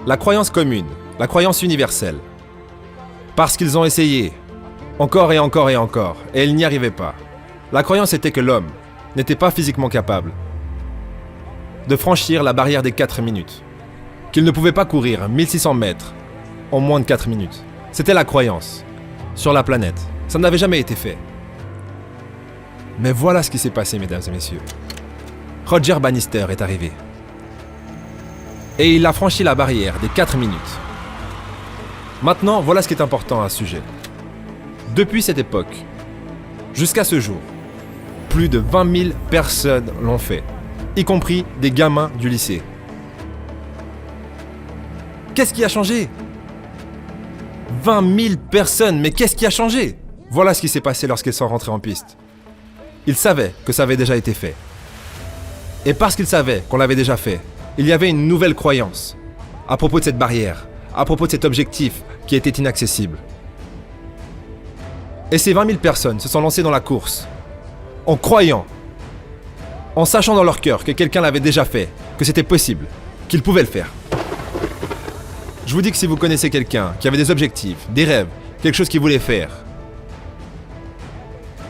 La croyance commune, la croyance universelle. Parce qu'ils ont essayé, encore et encore et encore, et ils n'y arrivaient pas. La croyance était que l'homme n'était pas physiquement capable de franchir la barrière des 4 minutes. Qu'il ne pouvait pas courir 1600 mètres en moins de 4 minutes. C'était la croyance sur la planète. Ça n'avait jamais été fait. Mais voilà ce qui s'est passé, mesdames et messieurs. Roger Bannister est arrivé. Et il a franchi la barrière des 4 minutes. Maintenant, voilà ce qui est important à ce sujet. Depuis cette époque, jusqu'à ce jour, plus de 20 000 personnes l'ont fait, y compris des gamins du lycée. Qu'est-ce qui a changé ? 20 000 personnes, mais qu'est-ce qui a changé ? Voilà ce qui s'est passé lorsqu'ils sont rentrés en piste. Ils savaient que ça avait déjà été fait. Et parce qu'ils savaient qu'on l'avait déjà fait, il y avait une nouvelle croyance à propos de cette barrière, à propos de cet objectif qui était inaccessible. Et ces 20 000 personnes se sont lancées dans la course, en croyant, en sachant dans leur cœur que quelqu'un l'avait déjà fait, que c'était possible, qu'ils pouvaient le faire. Je vous dis que si vous connaissez quelqu'un qui avait des objectifs, des rêves, quelque chose qu'il voulait faire,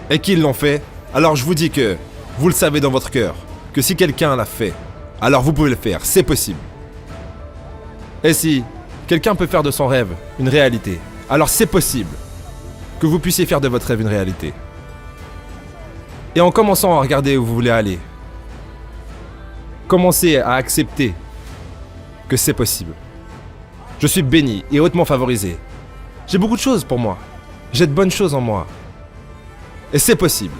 et qu'ils l'ont fait, alors je vous dis que vous le savez dans votre cœur, que si quelqu'un l'a fait, alors vous pouvez le faire, c'est possible. Et si quelqu'un peut faire de son rêve une réalité, alors c'est possible que vous puissiez faire de votre rêve une réalité. Et en commençant à regarder où vous voulez aller, commencez à accepter que c'est possible. Je suis béni et hautement favorisé. J'ai beaucoup de choses pour moi. J'ai de bonnes choses en moi. Et c'est possible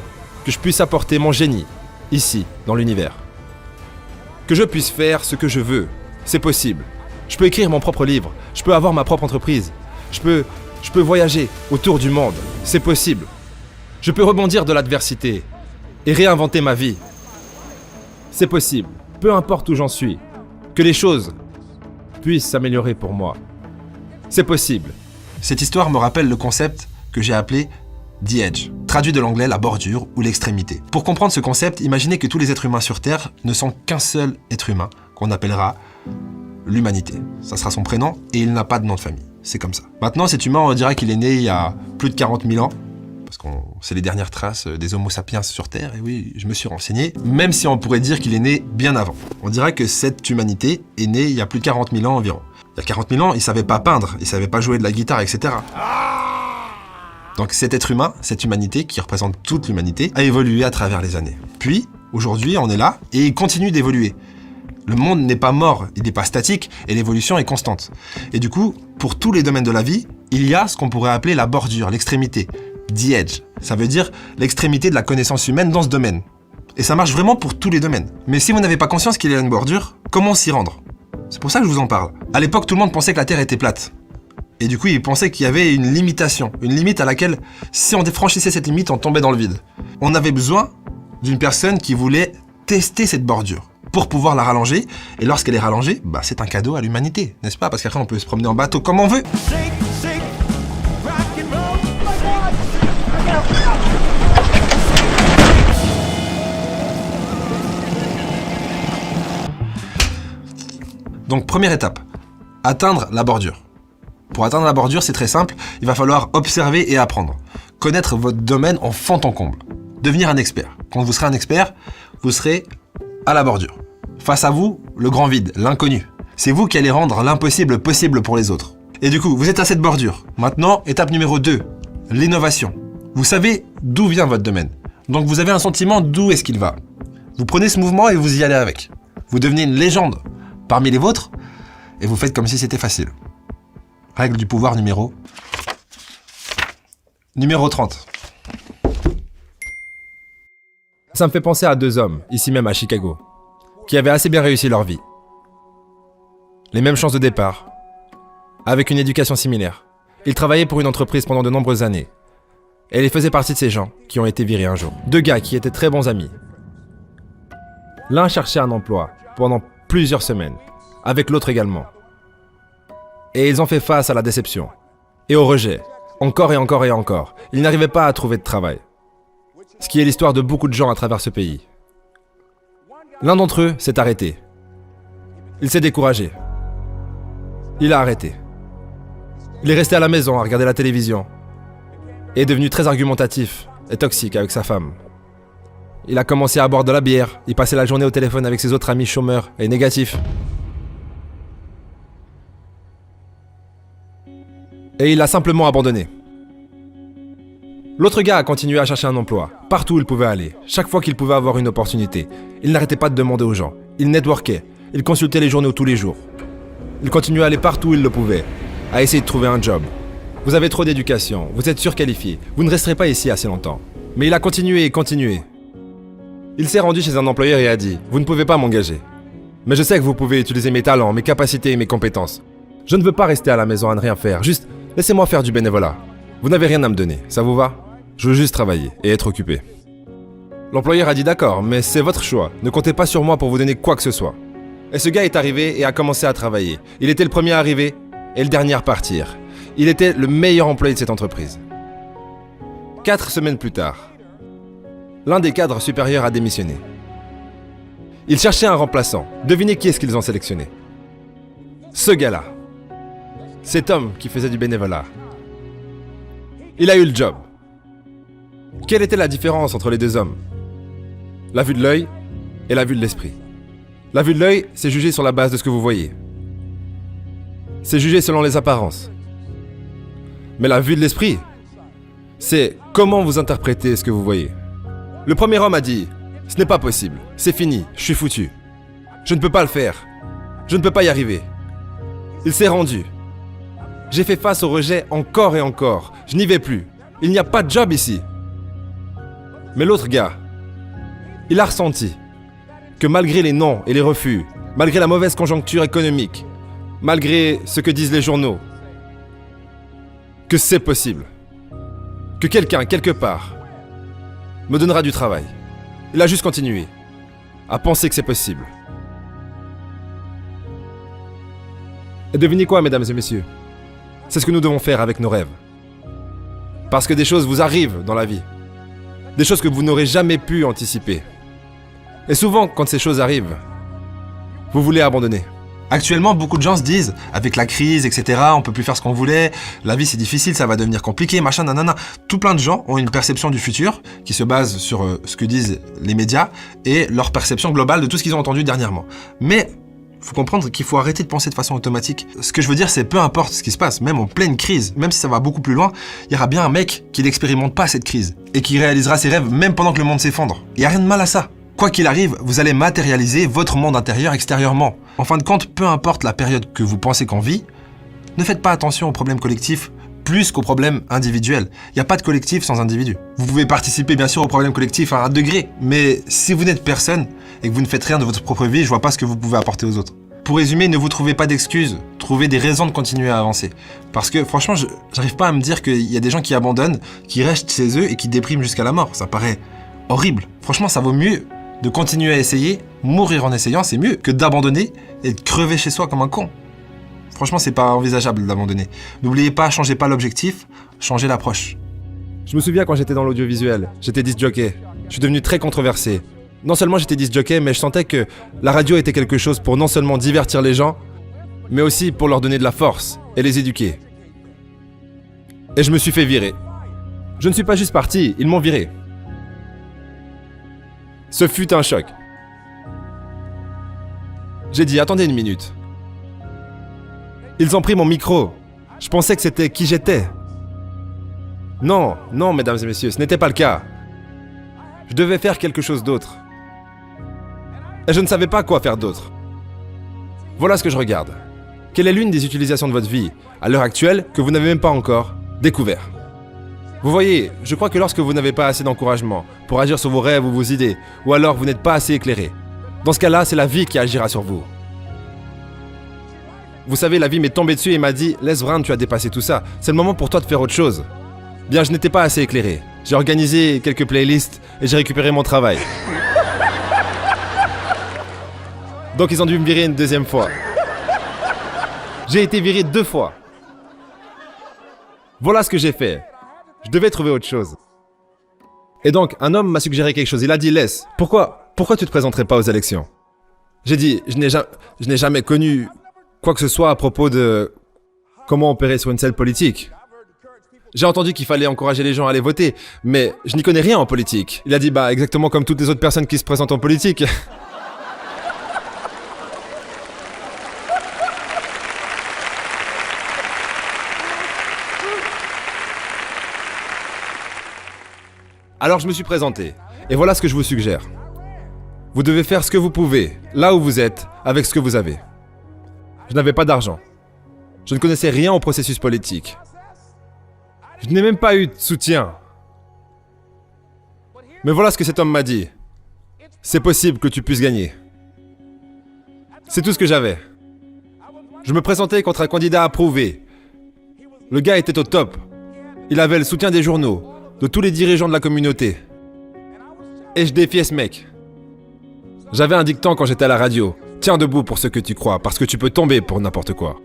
que je puisse apporter mon génie ici, dans l'univers. Que je puisse faire ce que je veux. C'est possible. Je peux écrire mon propre livre. Je peux avoir ma propre entreprise. Je peux voyager autour du monde. C'est possible. Je peux rebondir de l'adversité et réinventer ma vie. C'est possible. Peu importe où j'en suis. Que les choses puissent s'améliorer pour moi. C'est possible. Cette histoire me rappelle le concept que j'ai appelé The Edge, traduit de l'anglais la bordure ou l'extrémité. Pour comprendre ce concept, imaginez que tous les êtres humains sur Terre ne sont qu'un seul être humain, qu'on appellera l'humanité. Ça sera son prénom et il n'a pas de nom de famille. C'est comme ça. Maintenant, cet humain, on dirait qu'il est né il y a plus de 40 000 ans, parce que c'est les dernières traces des Homo sapiens sur Terre, et oui, je me suis renseigné, même si on pourrait dire qu'il est né bien avant. On dirait que cette humanité est née il y a plus de 40 000 ans environ. Il y a 40 000 ans, il ne savait pas peindre, il ne savait pas jouer de la guitare, etc. Donc cet être humain, cette humanité qui représente toute l'humanité, a évolué à travers les années. Puis, aujourd'hui, on est là et il continue d'évoluer. Le monde n'est pas mort, il n'est pas statique et l'évolution est constante. Et du coup, pour tous les domaines de la vie, il y a ce qu'on pourrait appeler la bordure, l'extrémité, the edge. Ça veut dire l'extrémité de la connaissance humaine dans ce domaine. Et ça marche vraiment pour tous les domaines. Mais si vous n'avez pas conscience qu'il y a une bordure, comment s'y rendre ? C'est pour ça que je vous en parle. À l'époque, tout le monde pensait que la Terre était plate. Et du coup, il pensait qu'il y avait une limitation, une limite à laquelle, si on franchissait cette limite, on tombait dans le vide. On avait besoin d'une personne qui voulait tester cette bordure pour pouvoir la rallonger. Et lorsqu'elle est rallongée, c'est un cadeau à l'humanité, n'est-ce pas ? Parce qu'après, on peut se promener en bateau comme on veut. Donc, première étape, atteindre la bordure. Pour atteindre la bordure, c'est très simple, il va falloir observer et apprendre. Connaître votre domaine en fond en comble. Devenir un expert. Quand vous serez un expert, vous serez à la bordure. Face à vous, le grand vide, l'inconnu. C'est vous qui allez rendre l'impossible possible pour les autres. Et du coup, vous êtes à cette bordure. Maintenant, étape numéro 2, l'innovation. Vous savez d'où vient votre domaine. Donc vous avez un sentiment d'où est-ce qu'il va. Vous prenez ce mouvement et vous y allez avec. Vous devenez une légende parmi les vôtres et vous faites comme si c'était facile. Règle du pouvoir numéro 30. Ça me fait penser à 2 hommes, ici même à Chicago, qui avaient assez bien réussi leur vie. Les mêmes chances de départ, avec une éducation similaire. Ils travaillaient pour une entreprise pendant de nombreuses années. Et ils faisaient partie de ces gens qui ont été virés un jour. 2 gars qui étaient très bons amis. L'un cherchait un emploi pendant plusieurs semaines, avec l'autre également. Et ils ont fait face à la déception et au rejet, encore et encore et encore. Ils n'arrivaient pas à trouver de travail. Ce qui est l'histoire de beaucoup de gens à travers ce pays. L'un d'entre eux s'est arrêté. Il s'est découragé. Il a arrêté. Il est resté à la maison à regarder la télévision. Et est devenu très argumentatif et toxique avec sa femme. Il a commencé à boire de la bière. Il passait la journée au téléphone avec ses autres amis chômeurs et négatifs. Et il a simplement abandonné. L'autre gars a continué à chercher un emploi, partout où il pouvait aller, chaque fois qu'il pouvait avoir une opportunité. Il n'arrêtait pas de demander aux gens. Il networkait. Il consultait les journaux tous les jours. Il continuait à aller partout où il le pouvait, à essayer de trouver un job. Vous avez trop d'éducation, vous êtes surqualifié, vous ne resterez pas ici assez longtemps. Mais il a continué et continué. Il s'est rendu chez un employeur et a dit « Vous ne pouvez pas m'engager. Mais je sais que vous pouvez utiliser mes talents, mes capacités et mes compétences. Je ne veux pas rester à la maison à ne rien faire, juste laissez-moi faire du bénévolat. Vous n'avez rien à me donner, ça vous va ? Je veux juste travailler et être occupé. » L'employeur a dit « D'accord, mais c'est votre choix, ne comptez pas sur moi pour vous donner quoi que ce soit. » Et ce gars est arrivé et a commencé à travailler. Il était le premier à arriver et le dernier à partir. Il était le meilleur employé de cette entreprise. 4 semaines plus tard, l'un des cadres supérieurs a démissionné. Ils cherchaient un remplaçant. Devinez qui est-ce qu'ils ont sélectionné ? Ce gars-là. Cet homme qui faisait du bénévolat. Il a eu le job. Quelle était la différence entre les deux hommes ? La vue de l'œil et la vue de l'esprit. La vue de l'œil, c'est jugé sur la base de ce que vous voyez. C'est jugé selon les apparences. Mais la vue de l'esprit, c'est comment vous interprétez ce que vous voyez. Le premier homme a dit « Ce n'est pas possible, c'est fini, je suis foutu. Je ne peux pas le faire. Je ne peux pas y arriver. » Il s'est rendu. J'ai fait face au rejet encore et encore. Je n'y vais plus. Il n'y a pas de job ici. Mais l'autre gars, il a ressenti que malgré les noms et les refus, malgré la mauvaise conjoncture économique, malgré ce que disent les journaux, que c'est possible. Que quelqu'un, quelque part, me donnera du travail. Il a juste continué à penser que c'est possible. Et devinez quoi, mesdames et messieurs ? C'est ce que nous devons faire avec nos rêves. Parce que des choses vous arrivent dans la vie. Des choses que vous n'aurez jamais pu anticiper. Et souvent, quand ces choses arrivent, vous voulez abandonner. Actuellement, beaucoup de gens se disent, avec la crise, etc., on peut plus faire ce qu'on voulait, la vie c'est difficile, ça va devenir compliqué, machin, nanana. Tout plein de gens ont une perception du futur qui se base sur ce que disent les médias et leur perception globale de tout ce qu'ils ont entendu dernièrement. Mais il faut comprendre qu'il faut arrêter de penser de façon automatique. Ce que je veux dire, c'est peu importe ce qui se passe, même en pleine crise, même si ça va beaucoup plus loin, il y aura bien un mec qui n'expérimente pas cette crise et qui réalisera ses rêves même pendant que le monde s'effondre. Il n'y a rien de mal à ça. Quoi qu'il arrive, vous allez matérialiser votre monde intérieur extérieurement. En fin de compte, peu importe la période que vous pensez qu'on vit, ne faites pas attention aux problèmes collectifs plus qu'aux problèmes individuels. Il n'y a pas de collectif sans individu. Vous pouvez participer bien sûr aux problèmes collectifs à un degré, mais si vous n'êtes personne et que vous ne faites rien de votre propre vie, je vois pas ce que vous pouvez apporter aux autres. Pour résumer, ne vous trouvez pas d'excuses, trouvez des raisons de continuer à avancer. Parce que franchement, j'arrive pas à me dire qu'il y a des gens qui abandonnent, qui restent chez eux et qui dépriment jusqu'à la mort. Ça paraît horrible. Franchement, ça vaut mieux de continuer à essayer, mourir en essayant, c'est mieux que d'abandonner et de crever chez soi comme un con. Franchement, c'est pas envisageable d'abandonner. N'oubliez pas, changez pas l'objectif, changez l'approche. Je me souviens quand j'étais dans l'audiovisuel, j'étais disc jockey. Je suis devenu très controversé. Non seulement j'étais disc jockey, mais je sentais que la radio était quelque chose pour non seulement divertir les gens, mais aussi pour leur donner de la force et les éduquer. Et je me suis fait virer. Je ne suis pas juste parti, ils m'ont viré. Ce fut un choc. J'ai dit, attendez une minute. Ils ont pris mon micro. Je pensais que c'était qui j'étais. Non, non, mesdames et messieurs, ce n'était pas le cas. Je devais faire quelque chose d'autre. Et je ne savais pas quoi faire d'autre. Voilà ce que je regarde. Quelle est l'une des utilisations de votre vie, à l'heure actuelle, que vous n'avez même pas encore découvert ? Vous voyez, je crois que lorsque vous n'avez pas assez d'encouragement pour agir sur vos rêves ou vos idées, ou alors vous n'êtes pas assez éclairé, dans ce cas-là, c'est la vie qui agira sur vous. Vous savez, la vie m'est tombée dessus et m'a dit « Laisse Vrane, tu as dépassé tout ça, c'est le moment pour toi de faire autre chose. » Bien, je n'étais pas assez éclairé. J'ai organisé quelques playlists et j'ai récupéré mon travail. Donc ils ont dû me virer une deuxième fois. J'ai été viré 2 fois. Voilà ce que j'ai fait. Je devais trouver autre chose. Et donc, un homme m'a suggéré quelque chose. Il a dit, laisse, pourquoi tu te présenterais pas aux élections ? J'ai dit, je n'ai jamais connu quoi que ce soit à propos de comment opérer sur une scène politique. J'ai entendu qu'il fallait encourager les gens à aller voter, mais je n'y connais rien en politique. Il a dit, bah, exactement comme toutes les autres personnes qui se présentent en politique. Alors je me suis présenté, et voilà ce que je vous suggère. Vous devez faire ce que vous pouvez, là où vous êtes, avec ce que vous avez. Je n'avais pas d'argent. Je ne connaissais rien au processus politique. Je n'ai même pas eu de soutien. Mais voilà ce que cet homme m'a dit. C'est possible que tu puisses gagner. C'est tout ce que j'avais. Je me présentais contre un candidat approuvé. Le gars était au top. Il avait le soutien des journaux, de tous les dirigeants de la communauté. Et je défiais ce mec. J'avais un dicton quand j'étais à la radio. Tiens debout pour ce que tu crois, parce que tu peux tomber pour n'importe quoi.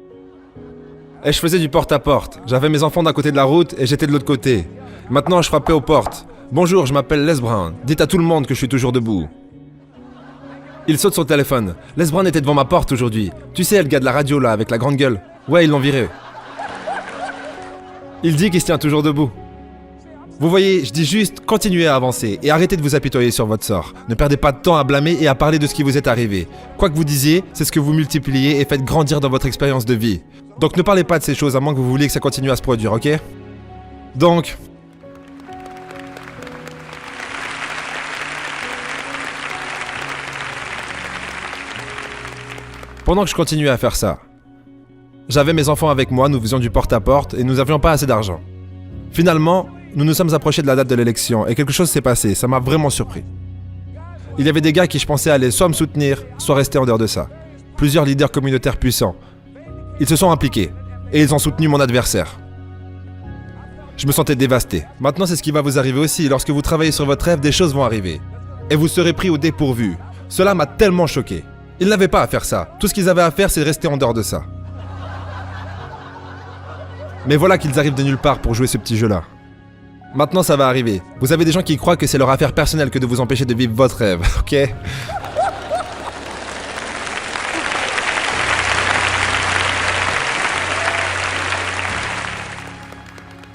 Et je faisais du porte-à-porte. J'avais mes enfants d'un côté de la route et j'étais de l'autre côté. Maintenant, je frappais aux portes. Bonjour, je m'appelle Les Brown. Dites à tout le monde que je suis toujours debout. Il saute son téléphone. Les Brown était devant ma porte aujourd'hui. Tu sais, le gars de la radio là, avec la grande gueule. Ouais, ils l'ont viré. Il dit qu'il se tient toujours debout. Vous voyez, je dis juste, continuez à avancer et arrêtez de vous apitoyer sur votre sort. Ne perdez pas de temps à blâmer et à parler de ce qui vous est arrivé. Quoi que vous disiez, c'est ce que vous multipliez et faites grandir dans votre expérience de vie. Donc ne parlez pas de ces choses à moins que vous vouliez que ça continue à se produire, ok? Donc... Pendant que je continuais à faire ça, j'avais mes enfants avec moi, nous faisions du porte-à-porte et nous n'avions pas assez d'argent. Finalement, nous nous sommes approchés de la date de l'élection et quelque chose s'est passé, ça m'a vraiment surpris. Il y avait des gars qui je pensais allaient soit me soutenir, soit rester en dehors de ça. Plusieurs leaders communautaires puissants. Ils se sont impliqués et ils ont soutenu mon adversaire. Je me sentais dévasté. Maintenant, c'est ce qui va vous arriver aussi. Lorsque vous travaillez sur votre rêve, des choses vont arriver. Et vous serez pris au dépourvu. Cela m'a tellement choqué. Ils n'avaient pas à faire ça. Tout ce qu'ils avaient à faire, c'est de rester en dehors de ça. Mais voilà qu'ils arrivent de nulle part pour jouer ce petit jeu-là. Maintenant, ça va arriver. Vous avez des gens qui croient que c'est leur affaire personnelle que de vous empêcher de vivre votre rêve, ok?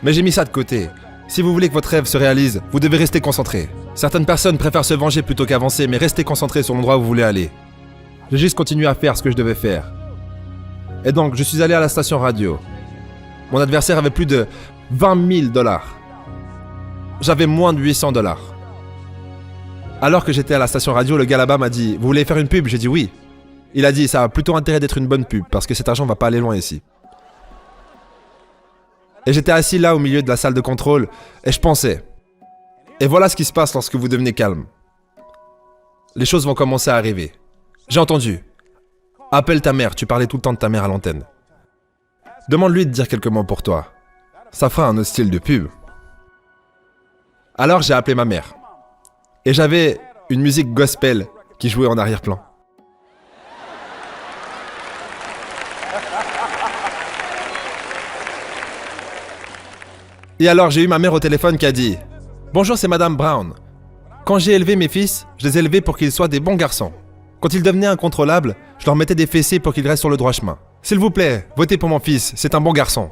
Mais j'ai mis ça de côté. Si vous voulez que votre rêve se réalise, vous devez rester concentré. Certaines personnes préfèrent se venger plutôt qu'avancer, mais restez concentré sur l'endroit où vous voulez aller. J'ai juste continué à faire ce que je devais faire. Et donc, je suis allé à la station radio. Mon adversaire avait plus de 20 000 $. J'avais moins de 800 $. Alors que j'étais à la station radio, le gars là-bas m'a dit « Vous voulez faire une pub ?» J'ai dit « Oui ». Il a dit « Ça a plutôt intérêt d'être une bonne pub, parce que cet argent va pas aller loin ici. » Et j'étais assis là au milieu de la salle de contrôle, et je pensais. Et voilà ce qui se passe lorsque vous devenez calme. Les choses vont commencer à arriver. J'ai entendu. Appelle ta mère, tu parlais tout le temps de ta mère à l'antenne. Demande-lui de dire quelques mots pour toi. Ça fera un autre style de pub. Alors j'ai appelé ma mère. Et j'avais une musique gospel qui jouait en arrière-plan. Et alors j'ai eu ma mère au téléphone qui a dit « Bonjour, c'est Madame Brown. Quand j'ai élevé mes fils, je les ai élevés pour qu'ils soient des bons garçons. Quand ils devenaient incontrôlables, je leur mettais des fessées pour qu'ils restent sur le droit chemin. S'il vous plaît, votez pour mon fils, c'est un bon garçon. »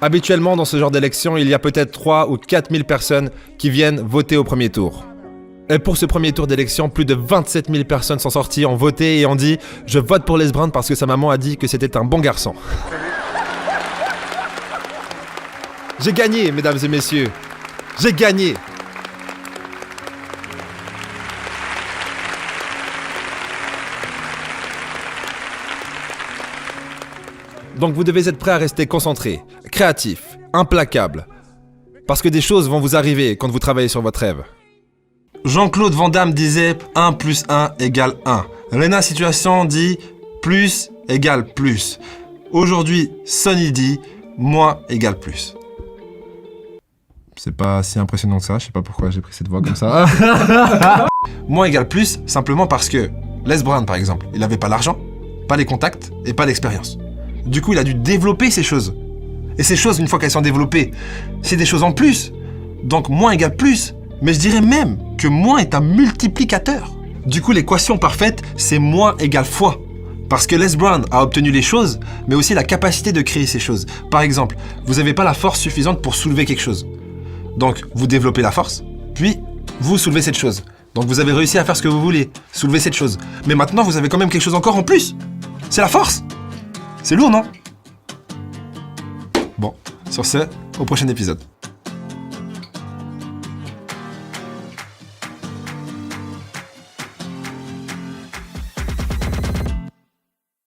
Habituellement, dans ce genre d'élection, il y a peut-être 3 ou 4 000 personnes qui viennent voter au premier tour. Et pour ce premier tour d'élection, plus de 27 000 personnes sont sorties, ont voté et ont dit « Je vote pour Les Brown parce que sa maman a dit que c'était un bon garçon. » J'ai gagné, mesdames et messieurs. J'ai gagné. Donc vous devez être prêt à rester concentré, créatif, implacable. Parce que des choses vont vous arriver quand vous travaillez sur votre rêve. Jean-Claude Van Damme disait 1 plus 1 égale 1. Lena Situation dit plus égale plus. Aujourd'hui, Sonny dit moins égale plus. C'est pas si impressionnant que ça, je sais pas pourquoi j'ai pris cette voix comme ça. Moins égale plus, simplement parce que Les Brown par exemple, il avait pas l'argent, pas les contacts et pas l'expérience. Du coup, il a dû développer ces choses. Et ces choses, une fois qu'elles sont développées, c'est des choses en plus. Donc moins égale plus. Mais je dirais même que moins est un multiplicateur. Du coup, l'équation parfaite, c'est moins égale fois. Parce que Les Brown a obtenu les choses, mais aussi la capacité de créer ces choses. Par exemple, vous n'avez pas la force suffisante pour soulever quelque chose. Donc, vous développez la force, puis vous soulevez cette chose. Donc, vous avez réussi à faire ce que vous voulez, soulever cette chose. Mais maintenant, vous avez quand même quelque chose encore en plus. C'est la force. C'est lourd, non? Bon, sur ce, au prochain épisode.